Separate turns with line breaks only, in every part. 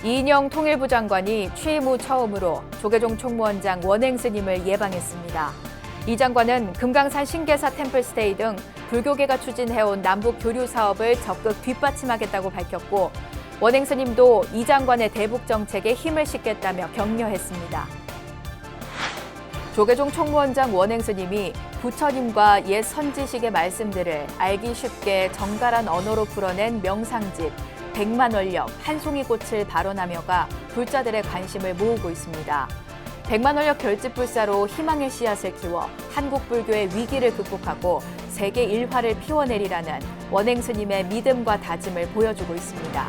이인영 통일부 장관이 취임 후 처음으로 조계종 총무원장 원행 스님을 예방했습니다. 이 장관은 금강산 신계사 템플스테이 등 불교계가 추진해온 남북 교류 사업을 적극 뒷받침하겠다고 밝혔고, 원행 스님도 이 장관의 대북 정책에 힘을 싣겠다며 격려했습니다. 조계종 총무원장 원행 스님이 부처님과 옛 선지식의 말씀들을 알기 쉽게 정갈한 언어로 풀어낸 명상집 백만월력 한송이꽃을 발언하며가 불자들의 관심을 모으고 있습니다. 백만월력 결집불사로 희망의 씨앗을 키워 한국 불교의 위기를 극복하고 세계 일화를 피워내리라는 원행 스님의 믿음과 다짐을 보여주고 있습니다.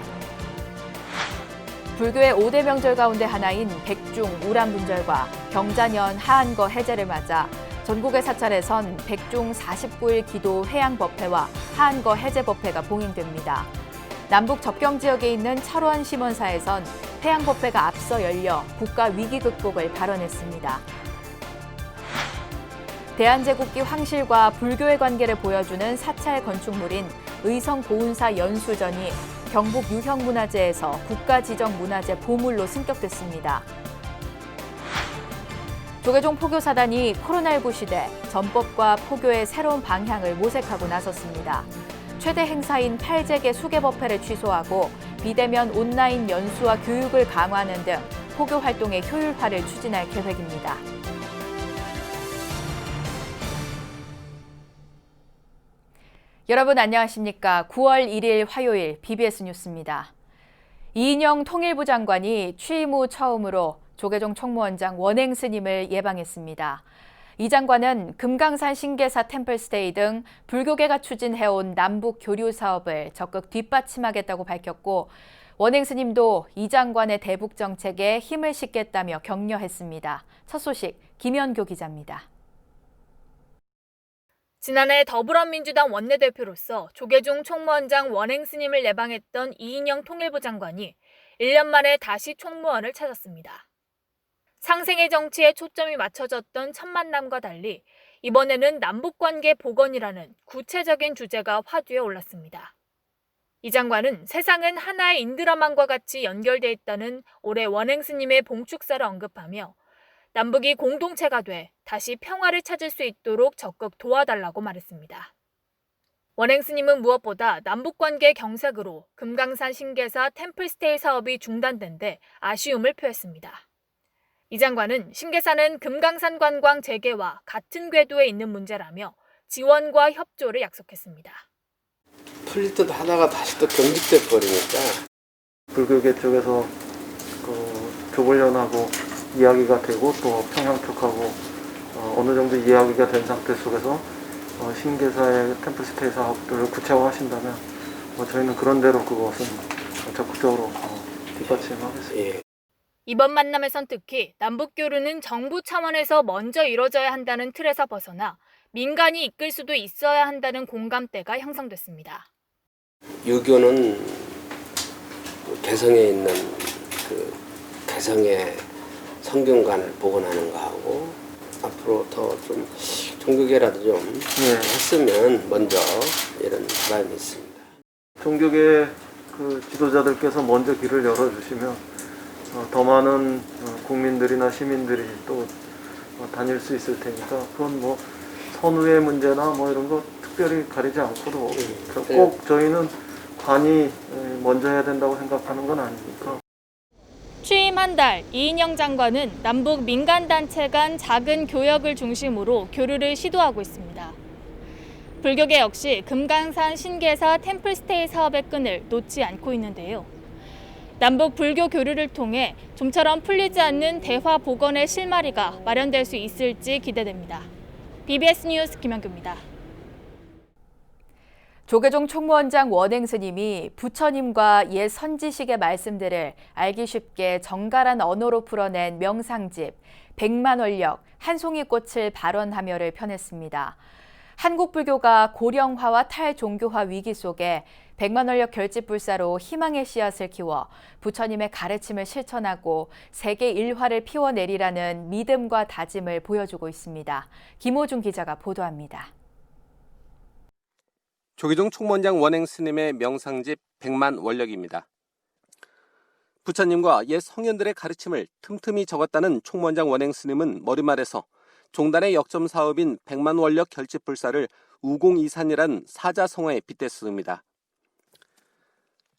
불교의 5대 명절 가운데 하나인 백중 우람분절과 경자년 하한거 해제를 맞아 전국의 사찰에선 백중 49일 기도 회양법회와 하한거 해제법회가 봉행됩니다. 남북 접경 지역에 있는 철원 심원사에선 회양법회가 앞서 열려 국가 위기 극복을 발언했습니다. 대한제국기 황실과 불교의 관계를 보여주는 사찰 건축물인 의성보훈사 연수전이 경북 유형문화재에서 국가지정문화재 보물로 승격됐습니다. 조계종 포교사단이 코로나19 시대 전법과 포교의 새로운 방향을 모색하고 나섰습니다. 최대 행사인 8제계 수계법회를 취소하고 비대면 온라인 연수와 교육을 강화하는 등 포교 활동의 효율화를 추진할 계획입니다. 여러분 안녕하십니까? 9월 1일 화요일 BBS 뉴스입니다. 이인영 통일부 장관이 취임 후 처음으로 조계종 총무원장 원행 스님을 예방했습니다. 이 장관은 금강산 신계사 템플스테이 등 불교계가 추진해온 남북 교류 사업을 적극 뒷받침하겠다고 밝혔고, 원행 스님도 이 장관의 대북 정책에 힘을 싣겠다며 격려했습니다. 첫 소식 김연교 기자입니다.
지난해 더불어민주당 원내대표로서 조계종 총무원장 원행 스님을 예방했던 이인영 통일부 장관이 1년 만에 다시 총무원을 찾았습니다. 상생의 정치에 초점이 맞춰졌던 첫 만남과 달리 이번에는 남북관계 복원이라는 구체적인 주제가 화두에 올랐습니다. 이 장관은 세상은 하나의 인드라만과 같이 연결돼 있다는 올해 원행 스님의 봉축사를 언급하며 남북이 공동체가 돼 다시 평화를 찾을 수 있도록 적극 도와달라고 말했습니다. 원행 스님은 무엇보다 남북관계 경색으로 금강산 신계사 템플스테이 사업이 중단된 데 아쉬움을 표했습니다. 이 장관은 신계사는 금강산 관광 재개와 같은 궤도에 있는 문제라며 지원과 협조를 약속했습니다.
풀릴 듯 하다가 다시 또 경직돼 버리니까
불교계 쪽에서 조불련하고 이야기가 되고 또 평양 쪽하고 어느 정도 이야기가 된 상태 속에서 신계사의 템플스테이 사업들을 구체화하신다면 저희는 그런 대로 그것은 적극적으로 뒷받침하겠습니다.
예.
이번 만남에선 특히 남북교류는 정부 차원에서 먼저 이뤄져야 한다는 틀에서 벗어나 민간이 이끌 수도 있어야 한다는 공감대가 형성됐습니다.
유교는 개성에 있는 그 개성의 성균관을 복원하는 거하고 앞으로 더 좀 종교계라도 좀 했으면 먼저 이런 바람이 있습니다.
종교계 그 지도자들께서 먼저 길을 열어주시면 더 많은 국민들이나 시민들이 또 다닐 수 있을 테니까 그건 뭐 선후의 문제나 뭐 이런 거 특별히 가리지 않고도 꼭 저희는 관이 먼저 해야 된다고 생각하는 건 아니니까.
취임 한 달 이인영 장관은 남북 민간단체 간 작은 교역을 중심으로 교류를 시도하고 있습니다. 불교계 역시 금강산 신계사 템플스테이 사업의 끈을 놓지 않고 있는데요. 남북 불교 교류를 통해 좀처럼 풀리지 않는 대화 복원의 실마리가 마련될 수 있을지 기대됩니다. BBS 뉴스 김연규입니다.
조계종 총무원장 원행 스님이 부처님과 옛 선지식의 말씀들을 알기 쉽게 정갈한 언어로 풀어낸 명상집 백만월력 한송이꽃을 발언하며를 펴냈습니다. 한국 불교가 고령화와 탈종교화 위기 속에 백만월력 결집불사로 희망의 씨앗을 키워 부처님의 가르침을 실천하고 세계 일화를 피워내리라는 믿음과 다짐을 보여주고 있습니다. 김호중 기자가 보도합니다.
조계종 총무원장 원행 스님의 명상집 백만월력입니다. 부처님과 옛 성현들의 가르침을 틈틈이 적었다는 총무원장 원행 스님은 머릿말에서 종단의 역점 사업인 백만원력 결집불사를 우공이산이란 사자성어에 빗댔습니다.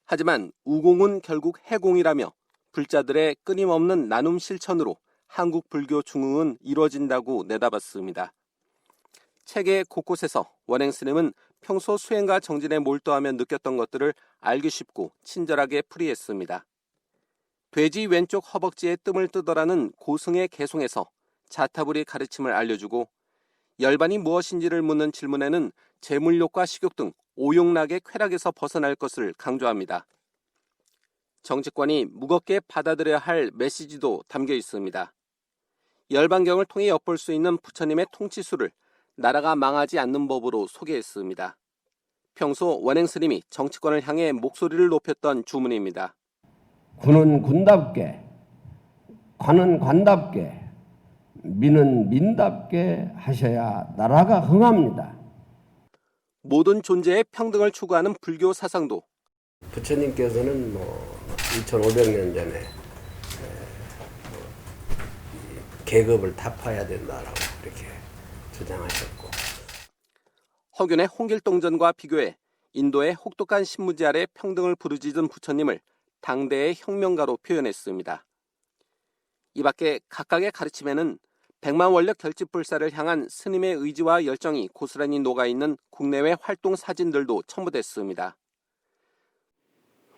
하지만 우공은 결국 해공이라며 불자들의 끊임없는 나눔 실천으로 한국 불교 중흥은 이루어진다고 내다봤습니다. 책의 곳곳에서 원행 스님은 평소 수행과 정진에 몰두하며 느꼈던 것들을 알기 쉽고 친절하게 풀이했습니다. 돼지 왼쪽 허벅지에 뜸을 뜯어라는 고승의 개송에서 자타불이 가르침을 알려주고 열반이 무엇인지를 묻는 질문에는 재물욕과 식욕 등 오용락의 쾌락에서 벗어날 것을 강조합니다. 정치권이 무겁게 받아들여야 할 메시지도 담겨 있습니다. 열반경을 통해 엿볼 수 있는 부처님의 통치수를 나라가 망하지 않는 법으로 소개했습니다. 평소 원행 스님이 정치권을 향해 목소리를 높였던 주문입니다.
군은 군답게, 관은 관답게, 민은 민답게 하셔야 나라가 흥합니다.
모든 존재의 평등을 추구하는 불교 사상도
부처님께서는 2500년 전에 계급을 타파해야 된다라고 이렇게 주장하셨고,
허균의 홍길동전과 비교해 인도의 혹독한 신무지 아래 평등을 부르짖은 부처님을 당대의 혁명가로 표현했습니다. 이 밖에 각각의 가르침에는 백만원력 결집불사를 향한 스님의 의지와 열정이 고스란히 녹아있는 국내외 활동 사진들도 첨부됐습니다.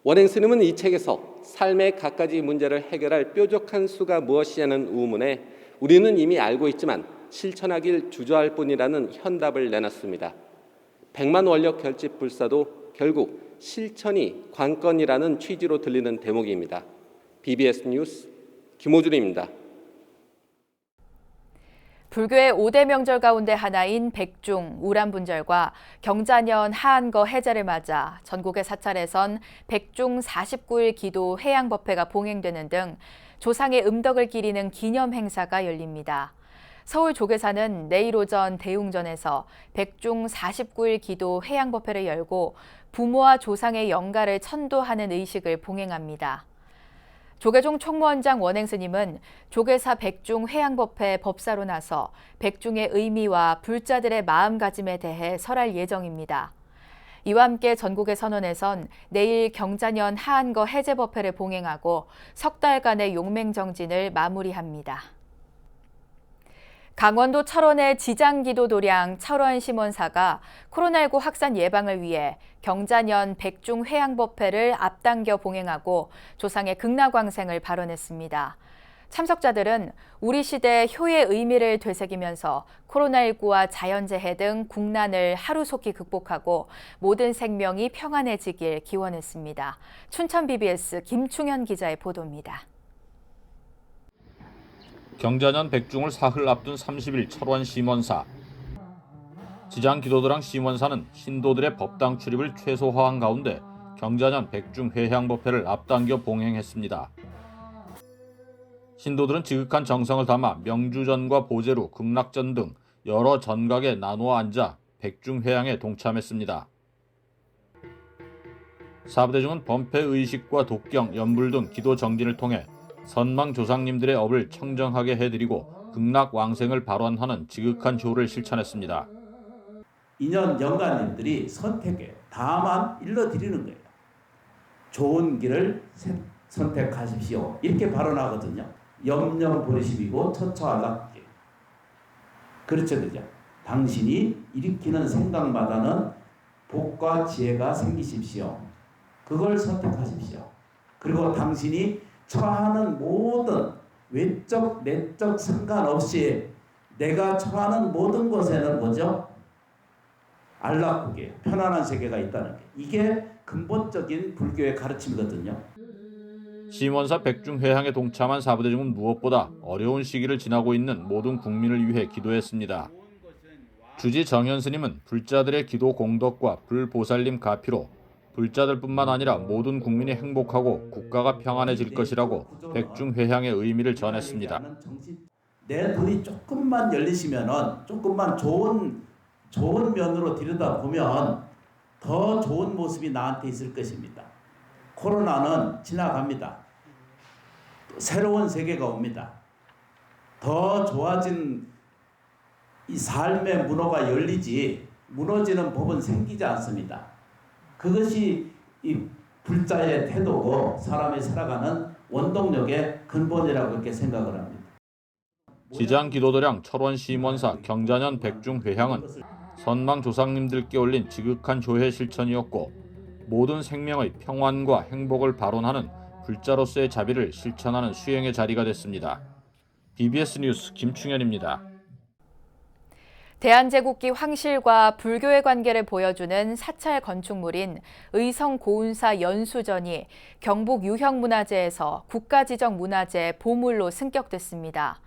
원행 스님은 이 책에서 삶의 갖가지 문제를 해결할 뾰족한 수가 무엇이냐는 의문에 우리는 이미 알고 있지만 실천하길 주저할 뿐이라는 현답을 내놨습니다. 백만원력 결집불사도 결국 실천이 관건이라는 취지로 들리는 대목입니다. BBS 뉴스 김호준입니다.
불교의 5대 명절 가운데 하나인 백중, 우람분절과 경자년 하한거 해제를 맞아 전국의 사찰에선 백중 49일 기도 해양법회가 봉행되는 등 조상의 음덕을 기리는 기념 행사가 열립니다. 서울 조계사는 내일 오전 대웅전에서 백중 49일 기도 해양법회를 열고 부모와 조상의 영가를 천도하는 의식을 봉행합니다. 조계종 총무원장 원행 스님은 조계사 백중 해양법회 법사로 나서 백중의 의미와 불자들의 마음가짐에 대해 설할 예정입니다. 이와 함께 전국의 선원에선 내일 경자년 하한거 해제법회를 봉행하고 석 달간의 용맹정진을 마무리합니다. 강원도 철원의 지장기도도량 철원심원사가 코로나19 확산 예방을 위해 경자년 백중 해양법회를 앞당겨 봉행하고 조상의 극락왕생을 발언했습니다. 참석자들은 우리 시대 효의 의미를 되새기면서 코로나19와 자연재해 등 국난을 하루속히 극복하고 모든 생명이 평안해지길 기원했습니다. 춘천 BBS 김충현 기자의 보도입니다.
경자년 백중을 사흘 앞둔 30일 철원 심원사. 지장기도도랑 심원사는 신도들의 법당 출입을 최소화한 가운데 경자년 백중 회향법회를 앞당겨 봉행했습니다. 신도들은 지극한 정성을 담아 명주전과 보제루, 극락전 등 여러 전각에 나누어 앉아 백중 회향에 동참했습니다. 사부대중은 범패 의식과 독경, 연불 등 기도 정진을 통해 선망 조상님들의 업을 청정하게 해드리고 극락왕생을 발원하는 지극한 효를 실천했습니다.
인연 영가님들이 선택에 다만 일러드리는 거예요. 좋은 길을 선택하십시오. 이렇게 발언하거든요. 염려 버리십이고 처처안락길. 그렇죠, 그죠? 당신이 일으키는 생각마다는 복과 지혜가 생기십시오. 그걸 선택하십시오. 그리고 당신이 처하는 모든 외적, 내적 상관없이 내가 처하는 모든 곳에는 뭐죠? 안락국이에요. 편안한 세계가 있다는 게. 이게 근본적인 불교의 가르침이거든요.
심원사 백중 회향에 동참한 사부대중은 무엇보다 어려운 시기를 지나고 있는 모든 국민을 위해 기도했습니다. 주지 정현 스님은 불자들의 기도 공덕과 불보살님 가피로 불자들뿐만 아니라 모든 국민이 행복하고 국가가 평안해질 것이라고 백중 회향의 의미를 전했습니다.
내 눈이 조금만 열리시면은 조금만 좋은 면으로 들여다보면 더 좋은 모습이 나한테 있을 것입니다. 코로나는 지나갑니다. 새로운 세계가 옵니다. 더 좋아진 이 삶의 문호가 열리지 무너지는 법은 생기지 않습니다. 그것이 이 불자의 태도고 사람이 살아가는 원동력의 근본이라고 그렇게 생각을 합니다.
지장 기도도량 철원 시원사 경자년 백중회향은 선망 조상님들께 올린 지극한 조회 실천이었고 모든 생명의 평안과 행복을 발언하는 불자로서의 자비를 실천하는 수행의 자리가 됐습니다. BBS 뉴스 김충현입니다.
대한제국기 황실과 불교의 관계를 보여주는 사찰 건축물인 의성고운사 연수전이 경북 유형문화재에서 국가지정문화재 보물로 승격됐습니다.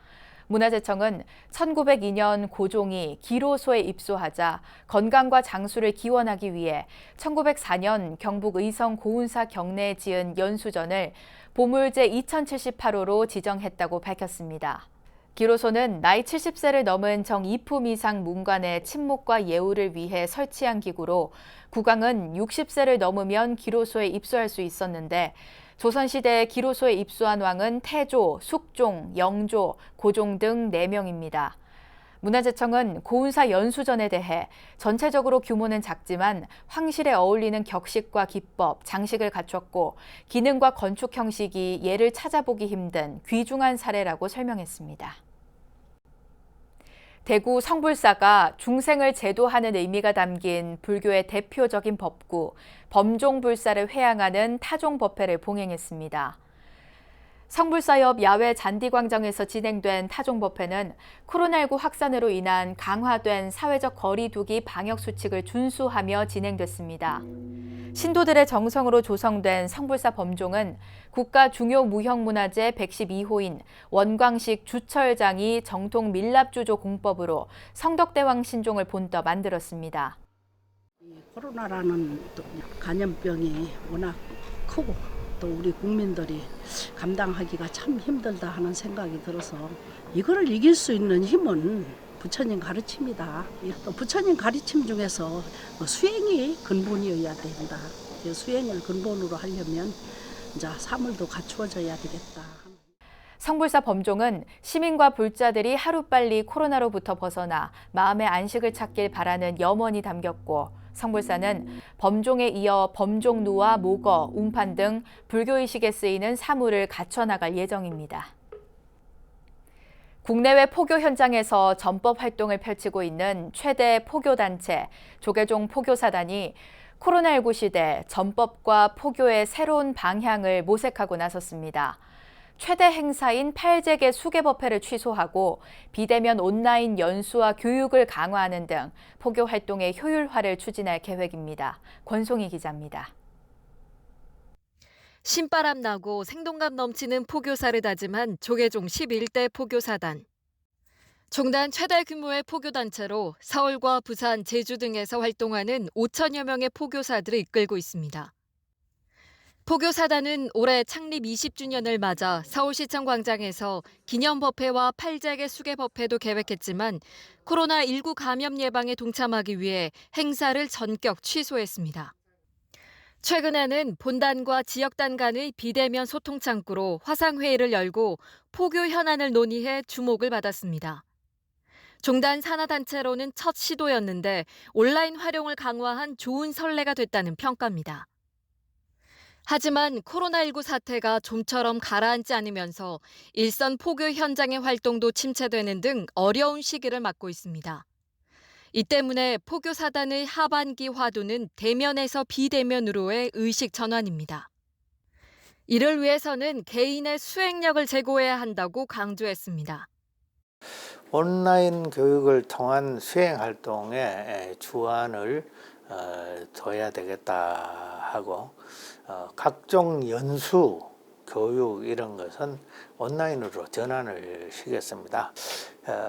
문화재청은 1902년 고종이 기로소에 입소하자 건강과 장수를 기원하기 위해 1904년 경북 의성 고운사 경내에 지은 연수전을 보물제 2078호로 지정했다고 밝혔습니다. 기로소는 나이 70세를 넘은 정이품 이상 문관의 침묵과 예우를 위해 설치한 기구로 국왕은 60세를 넘으면 기로소에 입소할 수 있었는데 조선시대에 기로소에 입소한 왕은 태조, 숙종, 영조, 고종 등 4명입니다. 문화재청은 고운사 연수전에 대해 전체적으로 규모는 작지만 황실에 어울리는 격식과 기법, 장식을 갖췄고 기능과 건축 형식이 예를 찾아보기 힘든 귀중한 사례라고 설명했습니다. 대구 성불사가 중생을 제도하는 의미가 담긴 불교의 대표적인 법구, 범종불사를 회항하는 타종법회를 봉행했습니다. 성불사 옆 야외 잔디광장에서 진행된 타종법회는 코로나19 확산으로 인한 강화된 사회적 거리 두기 방역 수칙을 준수하며 진행됐습니다. 신도들의 정성으로 조성된 성불사 범종은 국가 중요 무형문화재 112호인 원광식 주철장이 정통 밀랍주조 공법으로 성덕대왕 신종을 본떠 만들었습니다.
코로나라는 감염병이 워낙 크고 또 우리 국민들이 감당하기가 참 힘들다 하는 생각이 들어서 이거를 이길 수 있는 힘은 부처님 가르침이다. 또 부처님 가르침 중에서 수행이 근본이어야 된다. 수행을 근본으로 하려면 이제 사물도 갖추어져야 되겠다.
성불사 범종은 시민과 불자들이 하루빨리 코로나로부터 벗어나 마음의 안식을 찾길 바라는 염원이 담겼고 성불사는 범종에 이어 범종루와 모거, 운판 등 불교의식에 쓰이는 사물을 갖춰나갈 예정입니다. 국내외 포교 현장에서 전법 활동을 펼치고 있는 최대 포교단체 조계종 포교사단이 코로나19 시대 전법과 포교의 새로운 방향을 모색하고 나섰습니다. 최대 행사인 8제계 수계법회를 취소하고 비대면 온라인 연수와 교육을 강화하는 등 포교 활동의 효율화를 추진할 계획입니다. 권송희 기자입니다.
신바람 나고 생동감 넘치는 포교사를 다짐한 조계종 11대 포교사단. 종단 최대 규모의 포교단체로 서울과 부산, 제주 등에서 활동하는 5천여 명의 포교사들을 이끌고 있습니다. 포교사단은 올해 창립 20주년을 맞아 서울시청 광장에서 기념법회와 8제계 수계법회도 계획했지만 코로나19 감염 예방에 동참하기 위해 행사를 전격 취소했습니다. 최근에는 본단과 지역단 간의 비대면 소통 창구로 화상회의를 열고 포교 현안을 논의해 주목을 받았습니다. 종단 산하단체로는 첫 시도였는데 온라인 활용을 강화한 좋은 선례가 됐다는 평가입니다. 하지만 코로나19 사태가 좀처럼 가라앉지 않으면서 일선 포교 현장의 활동도 침체되는 등 어려운 시기를 맞고 있습니다. 이 때문에 포교사단의 하반기 화두는 대면에서 비대면으로의 의식 전환입니다. 이를 위해서는 개인의 수행력을 제고해야 한다고 강조했습니다.
온라인 교육을 통한 수행 활동에 주안을 둬야 되겠다 하고 각종 연수, 교육 이런 것은 온라인으로 전환을 시켰습니다.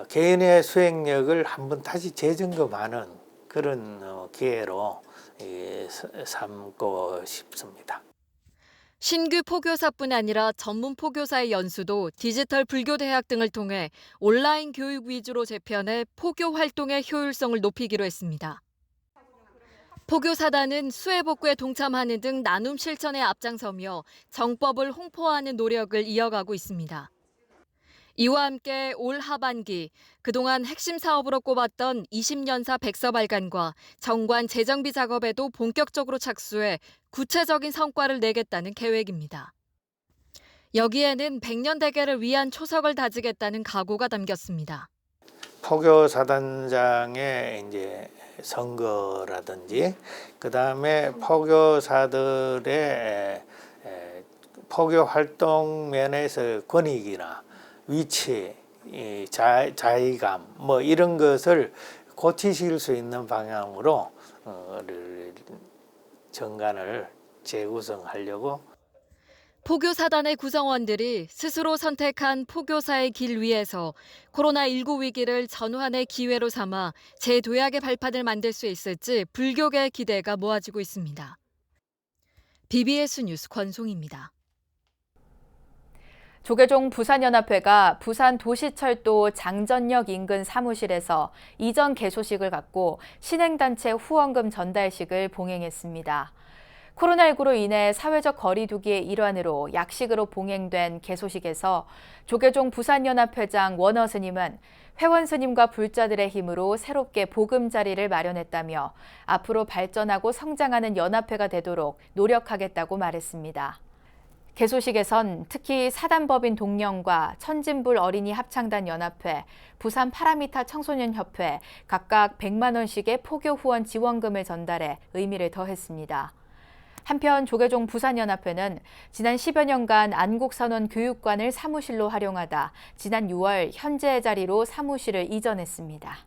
개인의 수행력을 한번 다시 재점검하는 그런 기회로 삼고 싶습니다.
신규 포교사뿐 아니라 전문 포교사의 연수도 디지털 불교대학 등을 통해 온라인 교육 위주로 재편해 포교 활동의 효율성을 높이기로 했습니다. 포교사단은 수해복구에 동참하는 등 나눔 실천에 앞장서며 정법을 홍보하는 노력을 이어가고 있습니다. 이와 함께 올 하반기 그동안 핵심 사업으로 꼽았던 20년사 백서 발간과 정관 재정비 작업에도 본격적으로 착수해 구체적인 성과를 내겠다는 계획입니다. 여기에는 100년 대계를 위한 초석을 다지겠다는 각오가 담겼습니다.
포교사단장의 이제 선거라든지 그다음에 포교사들의 포교 활동 면에서 권익이나 위치, 자의감 뭐 이런 것을 고치실 수 있는 방향으로 정관을 재구성하려고.
포교사단의 구성원들이 스스로 선택한 포교사의 길 위에서 코로나19 위기를 전환의 기회로 삼아 재도약의 발판을 만들 수 있을지 불교계의 기대가 모아지고 있습니다. BBS 뉴스 권송입니다.
조계종 부산연합회가 부산 도시철도 장전역 인근 사무실에서 이전 개소식을 갖고 신행단체 후원금 전달식을 봉행했습니다. 코로나19로 인해 사회적 거리 두기의 일환으로 약식으로 봉행된 개소식에서 조계종 부산연합회장 원어 스님은 회원 스님과 불자들의 힘으로 새롭게 보금자리를 마련했다며 앞으로 발전하고 성장하는 연합회가 되도록 노력하겠다고 말했습니다. 개소식에선 특히 사단법인 동령과 천진불 어린이 합창단 연합회, 부산 파라미타 청소년협회 각각 100만 원씩의 포교 후원 지원금을 전달해 의미를 더했습니다. 한편 조계종 부산연합회는 지난 10여 년간 안국선원 교육관을 사무실로 활용하다 지난 6월 현재의 자리로 사무실을 이전했습니다.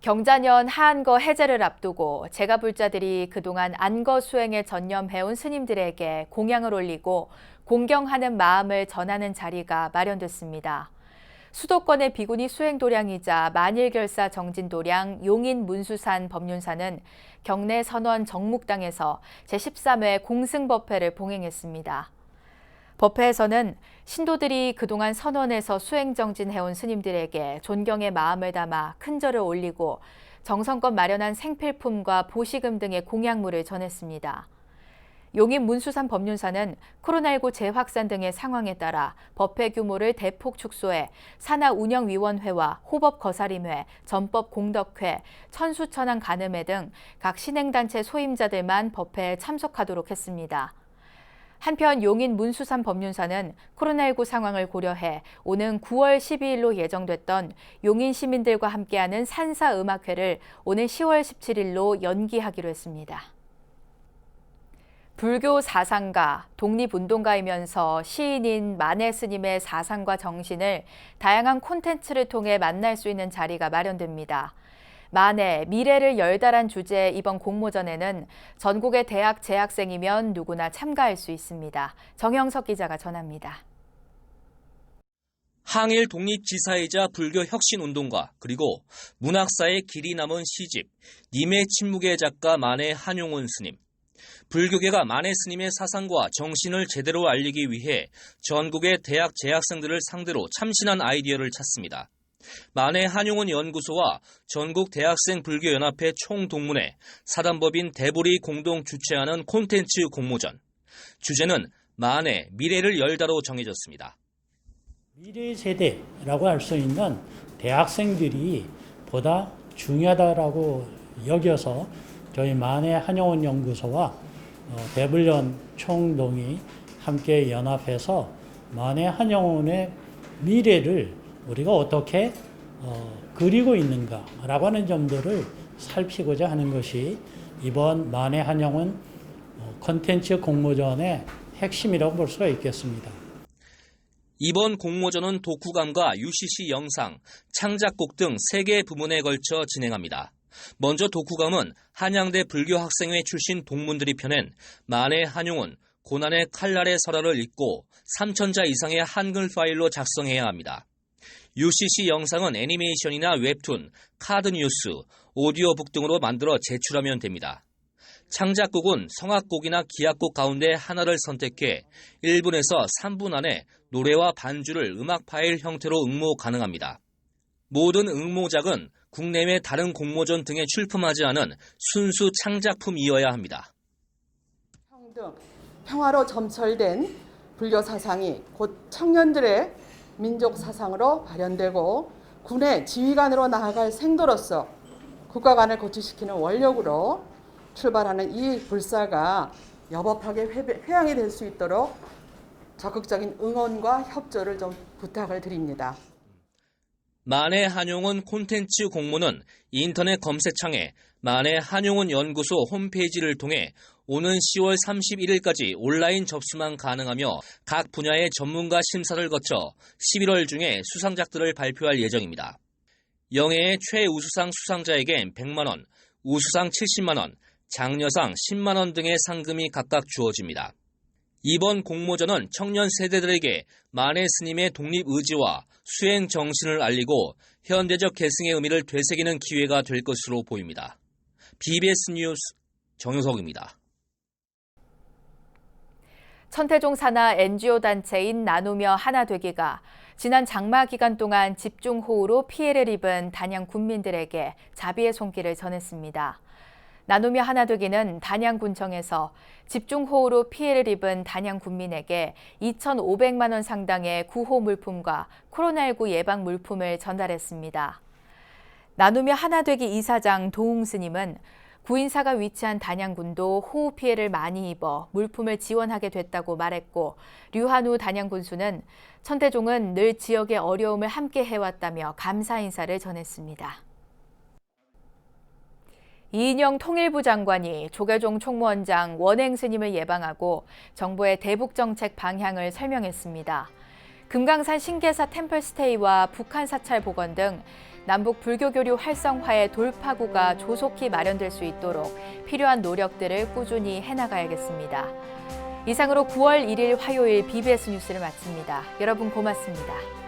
경자년 하안거 해제를 앞두고 제가불자들이 그동안 안거 수행에 전념해온 스님들에게 공양을 올리고 공경하는 마음을 전하는 자리가 마련됐습니다. 수도권의 비구니 수행도량이자 만일결사 정진도량 용인 문수산 법륜사는 경내 선원 정묵당에서 제13회 공승법회를 봉행했습니다. 법회에서는 신도들이 그동안 선원에서 수행정진해온 스님들에게 존경의 마음을 담아 큰절을 올리고 정성껏 마련한 생필품과 보시금 등의 공약물을 전했습니다. 용인 문수산 법륜사는 코로나19 재확산 등의 상황에 따라 법회 규모를 대폭 축소해 산하운영위원회와 호법거사림회, 전법공덕회, 천수천안 간음회 등 각 신행단체 소임자들만 법회에 참석하도록 했습니다. 한편 용인 문수산 법륜사는 코로나19 상황을 고려해 오는 9월 12일로 예정됐던 용인 시민들과 함께하는 산사음악회를 오는 10월 17일로 연기하기로 했습니다. 불교 사상가, 독립운동가이면서 시인인 만해 스님의 사상과 정신을 다양한 콘텐츠를 통해 만날 수 있는 자리가 마련됩니다. 만해 미래를 열달한 주제의 이번 공모전에는 전국의 대학 재학생이면 누구나 참가할 수 있습니다. 정영석 기자가 전합니다.
항일 독립지사이자 불교 혁신운동가 그리고 문학사의 길이 남은 시집 님의 침묵의 작가 만해 한용운 스님. 불교계가 만해 스님의 사상과 정신을 제대로 알리기 위해 전국의 대학 재학생들을 상대로 참신한 아이디어를 찾습니다. 만해 한용운 연구소와 전국 대학생 불교연합회 총동문회, 사단법인 대불이 공동 주최하는 콘텐츠 공모전. 주제는 만해 미래를 열다로 정해졌습니다.
미래 세대라고 할 수 있는 대학생들이 보다 중요하다라고 여겨서 저희 만해 한용운 연구소와 대불련 총동이 함께 연합해서 만해 한용운의 미래를 우리가 어떻게 그리고 있는가라고 하는 점들을 살피고자 하는 것이 이번 만해 한용운 콘텐츠 공모전의 핵심이라고 볼 수가 있겠습니다.
이번 공모전은 독후감과 UCC 영상, 창작곡 등 3개 부문에 걸쳐 진행합니다. 먼저 독후감은 한양대 불교학생회 출신 동문들이 펴낸 만해 한용운 고난의 칼날의 설화를 읽고 3,000자 이상의 한글 파일로 작성해야 합니다. UCC 영상은 애니메이션이나 웹툰, 카드뉴스, 오디오북 등으로 만들어 제출하면 됩니다. 창작곡은 성악곡이나 기악곡 가운데 하나를 선택해 1분에서 3분 안에 노래와 반주를 음악 파일 형태로 응모 가능합니다. 모든 응모작은 국내외 다른 공모전 등에 출품하지 않은 순수 창작품이어야 합니다.
평등, 평화로 점철된 불교 사상이 곧 청년들의 민족 사상으로 발현되고 군의 지휘관으로 나아갈 생도로서 국가관을 고취시키는 원력으로 출발하는 이 불사가 여법하게 회양이 될 수 있도록 적극적인 응원과 협조를 좀 부탁을 드립니다.
만해 한용운 콘텐츠 공모는 인터넷 검색창에 만해 한용운 연구소 홈페이지를 통해 오는 10월 31일까지 온라인 접수만 가능하며 각 분야의 전문가 심사를 거쳐 11월 중에 수상작들을 발표할 예정입니다. 영예의 최우수상 수상자에겐 100만 원, 우수상 70만 원, 장려상 10만 원 등의 상금이 각각 주어집니다. 이번 공모전은 청년 세대들에게 만해 스님의 독립 의지와 수행 정신을 알리고 현대적 계승의 의미를 되새기는 기회가 될 것으로 보입니다. BBS 뉴스 정효석입니다.
천태종 산하 NGO 단체인 나누며 하나 되기가 지난 장마 기간 동안 집중호우로 피해를 입은 단양 군민들에게 자비의 손길을 전했습니다. 나누며 하나 되기는 단양군청에서 집중호우로 피해를 입은 단양 군민에게 2,500만 원 상당의 구호 물품과 코로나19 예방 물품을 전달했습니다. 나누며 하나 되기 이사장 도웅 스님은 구인사가 위치한 단양군도 호우 피해를 많이 입어 물품을 지원하게 됐다고 말했고, 류한우 단양군수는 천태종은 늘 지역의 어려움을 함께 해왔다며 감사 인사를 전했습니다. 이인영 통일부 장관이 조계종 총무원장 원행 스님을 예방하고 정부의 대북 정책 방향을 설명했습니다. 금강산 신계사 템플스테이와 북한 사찰 복원 등 남북 불교 교류 활성화의 돌파구가 조속히 마련될 수 있도록 필요한 노력들을 꾸준히 해나가야겠습니다. 이상으로 9월 1일 화요일 BBS 뉴스를 마칩니다. 여러분 고맙습니다.